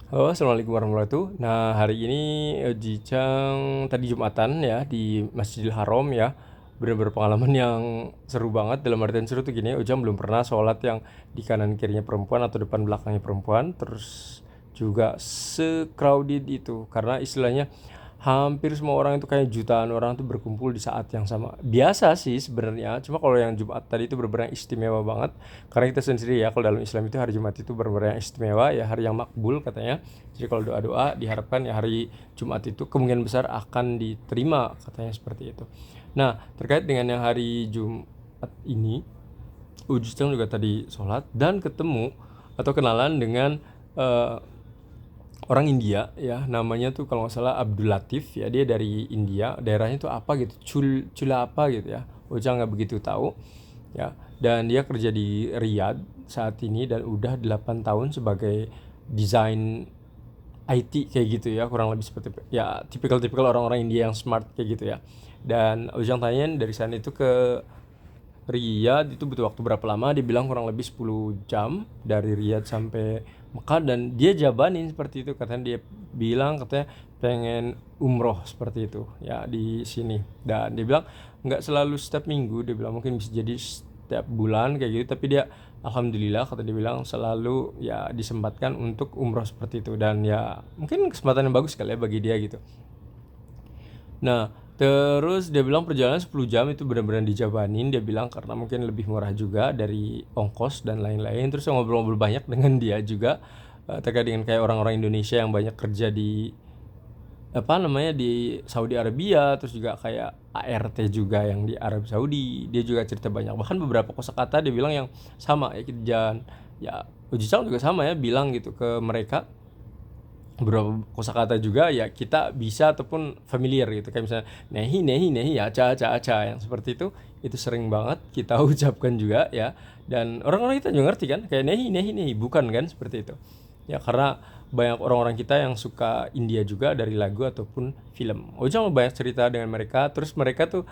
Halo, assalamualaikum warahmatullahi wabarakatuh. Nah, hari ini Jicang tadi Jumatan ya di Masjidil Haram ya. Bener-bener pengalaman yang seru banget. Dalam artian seru tuh gini, Ujang belum pernah sholat yang di kanan kirinya perempuan atau depan belakangnya perempuan. Terus juga se-crowded itu, karena istilahnya hampir semua orang itu kayak jutaan orang tuh berkumpul di saat yang sama. Biasa sih sebenarnya, cuma kalau yang Jumat tadi itu benar-benar istimewa banget. Karena kita sendiri ya, kalau dalam Islam itu hari Jumat itu benar-benar yang istimewa ya, hari yang makbul katanya. Jadi kalau doa-doa diharapkan ya hari Jumat itu kemungkinan besar akan diterima, katanya seperti itu. Nah, terkait dengan yang hari Jumat ini, Ujung juga tadi sholat dan ketemu atau kenalan dengan eh, orang India ya, namanya tuh kalau nggak salah Abdul Latif ya. Dia dari India, daerahnya tuh apa gitu, Chula apa gitu ya, Ujang nggak begitu tahu ya. Dan dia kerja di Riyadh saat ini dan udah 8 tahun sebagai desain IT kayak gitu ya, kurang lebih seperti ya tipikal-tipikal orang-orang India yang smart kayak gitu ya. Dan Ujang tanyain dari sana itu ke Riyadh itu butuh waktu berapa lama. Dia bilang kurang lebih 10 jam dari Riyadh sampai Mekah, dan dia jabanin seperti itu. Katanya dia bilang katanya pengen umroh seperti itu ya di sini. Dan dia bilang nggak selalu setiap minggu, dia bilang mungkin bisa jadi setiap bulan kayak gitu, tapi dia alhamdulillah kata dia bilang selalu ya disempatkan untuk umroh seperti itu. Dan ya mungkin kesempatan yang bagus kali ya bagi dia gitu. Nah, terus dia bilang perjalanan 10 jam itu benar-benar dijabanin. Dia bilang karena mungkin lebih murah juga dari ongkos dan lain-lain. Terus saya ngobrol-ngobrol banyak dengan dia juga terkait dengan kayak orang-orang Indonesia yang banyak kerja di apa namanya di Saudi Arabia, terus juga kayak ART juga yang di Arab Saudi. Dia juga cerita banyak, bahkan beberapa kosakata dia bilang yang sama ya. Dan ya Uji Cang juga sama ya bilang gitu ke mereka beberapa kosakata juga ya kita bisa ataupun familiar gitu, kayak misalnya nehi nehi nehi aca aca aca yang seperti itu sering banget kita ucapkan juga ya. Dan orang-orang kita juga ngerti kan kayak nehi nehi nehi, bukan kan seperti itu ya, karena banyak orang-orang kita yang suka India juga dari lagu ataupun film. Ujang banyak cerita dengan mereka, terus mereka tuh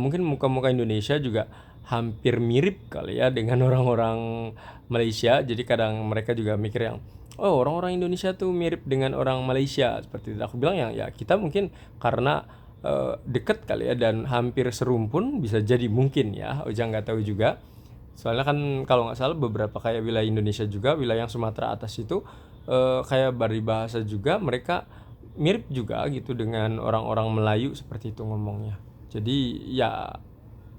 mungkin muka-muka Indonesia juga hampir mirip kali ya dengan orang-orang Malaysia. Jadi kadang mereka juga mikir yang oh, orang-orang Indonesia tuh mirip dengan orang Malaysia seperti itu. Aku bilang ya kita mungkin karena deket kali ya, dan hampir serumpun bisa jadi mungkin ya. Ujang nggak tahu juga. Soalnya kan kalau nggak salah beberapa kayak wilayah Indonesia juga, wilayah yang Sumatera atas itu kayak dari bahasa juga mereka mirip juga gitu dengan orang-orang Melayu seperti itu ngomongnya. Jadi ya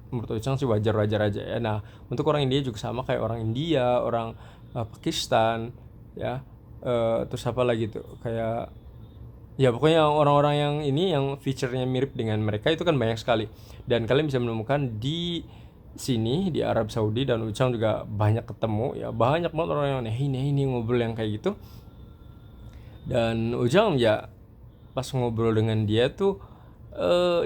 menurut Ujang sih wajar-wajar aja ya. Nah, untuk orang India juga sama kayak orang India, orang Pakistan ya. Terus apa lagi tuh kayak ya pokoknya orang-orang yang ini yang feature-nya mirip dengan mereka itu kan banyak sekali. Dan kalian bisa menemukan di sini di Arab Saudi, dan Ucang juga banyak ketemu ya, banyak banget orang yang ini ngobrol yang kayak gitu. Dan Ujang ya pas ngobrol dengan dia tuh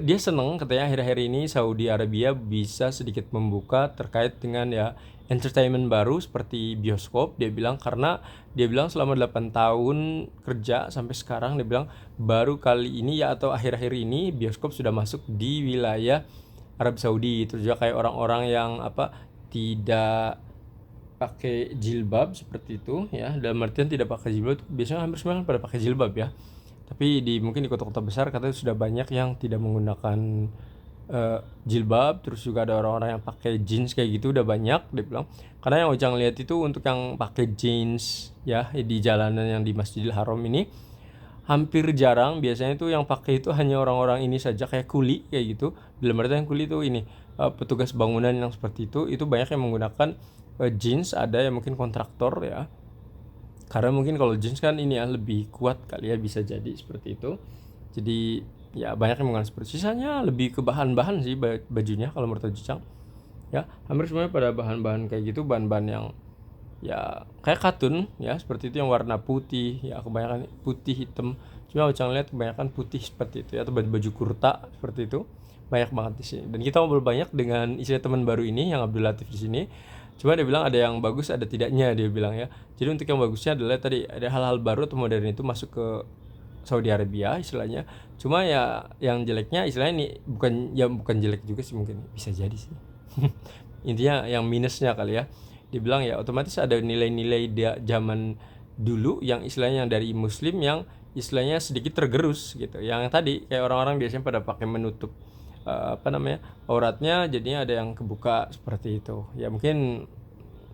dia seneng katanya akhir-akhir ini Saudi Arabia bisa sedikit membuka terkait dengan ya entertainment baru seperti bioskop. Dia bilang karena dia bilang selama 8 tahun kerja sampai sekarang, dia bilang baru kali ini ya atau akhir-akhir ini bioskop sudah masuk di wilayah Arab Saudi. Terus juga kayak orang-orang yang apa tidak pakai jilbab seperti itu ya, dalam artian tidak pakai jilbab, biasanya hampir semua kan pada pakai jilbab ya, tapi di mungkin di kota-kota besar katanya sudah banyak yang tidak menggunakan jilbab. Terus juga ada orang-orang yang pakai jeans kayak gitu udah banyak dia bilang. Karena yang Ujang lihat itu untuk yang pakai jeans ya di jalanan yang di Masjidil Haram ini hampir jarang. Biasanya itu yang pakai itu hanya orang-orang ini saja kayak kuli kayak gitu. Dalam artian kuli itu ini petugas bangunan yang seperti itu banyak yang menggunakan jeans. Ada yang mungkin kontraktor ya, karena mungkin kalau jeans kan ini ya lebih kuat kali ya, bisa jadi seperti itu. Jadi ya banyak yang menggunakan seperti itu. Sisanya lebih ke bahan-bahan sih bajunya kalau menurut Jicang ya, hampir semuanya pada bahan-bahan kayak gitu, bahan-bahan yang ya kayak katun ya seperti itu, yang warna putih ya, kebanyakan putih hitam. Cuma Ujang lihat kebanyakan putih seperti itu ya, atau baju kurta seperti itu banyak banget di sini. Dan kita ngobrol banyak dengan istri teman baru ini yang Abdul Latif di sini. Cuma dia bilang ada yang bagus ada tidaknya, dia bilang ya. Jadi untuk yang bagusnya adalah tadi ada hal-hal baru atau modern itu masuk ke Saudi Arabia istilahnya. Cuma ya yang jeleknya istilahnya ini bukan jelek juga sih, mungkin bisa jadi sih. Intinya yang minusnya kali ya. Dibilang ya otomatis ada nilai-nilai dia zaman dulu yang istilahnya dari muslim yang istilahnya sedikit tergerus gitu. Yang tadi kayak orang-orang biasanya pada pakai menutup auratnya, jadinya ada yang kebuka seperti itu. Ya mungkin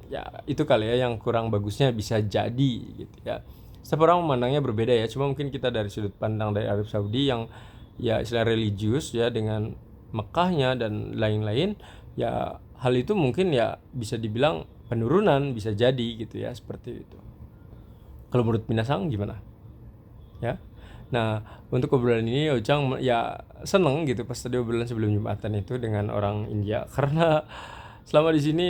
ya itu kali ya yang kurang bagusnya bisa jadi gitu ya. Setiap orang memandangnya berbeda ya. Cuma mungkin kita dari sudut pandang dari Arab Saudi yang ya istilah religius ya dengan Mekahnya dan lain-lain, ya hal itu mungkin ya bisa dibilang penurunan, bisa jadi gitu ya, seperti itu. Kalau menurut Minasang gimana? Ya. Nah, untuk obrolan ini Ojang ya seneng gitu pas tadi obrolan sebelum Jumatan itu dengan orang India karena selama di sini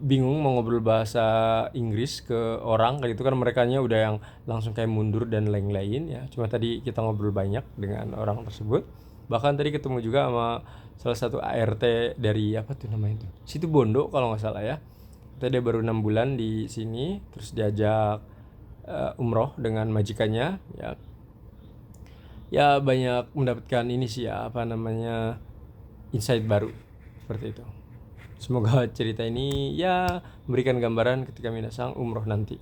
bingung mau ngobrol bahasa Inggris ke orang kayak gitu kan, merekanya udah yang langsung kayak mundur dan lain-lain ya. Cuma tadi kita ngobrol banyak dengan orang tersebut. Bahkan tadi ketemu juga sama salah satu ART dari apa tuh namanya itu? Situ Bondo kalau nggak salah ya. Dia baru 6 bulan di sini, terus diajak umroh dengan majikannya ya. Ya banyak mendapatkan ini sih ya, insight baru seperti itu. Semoga cerita ini ya memberikan gambaran ketika Minasang umroh nanti.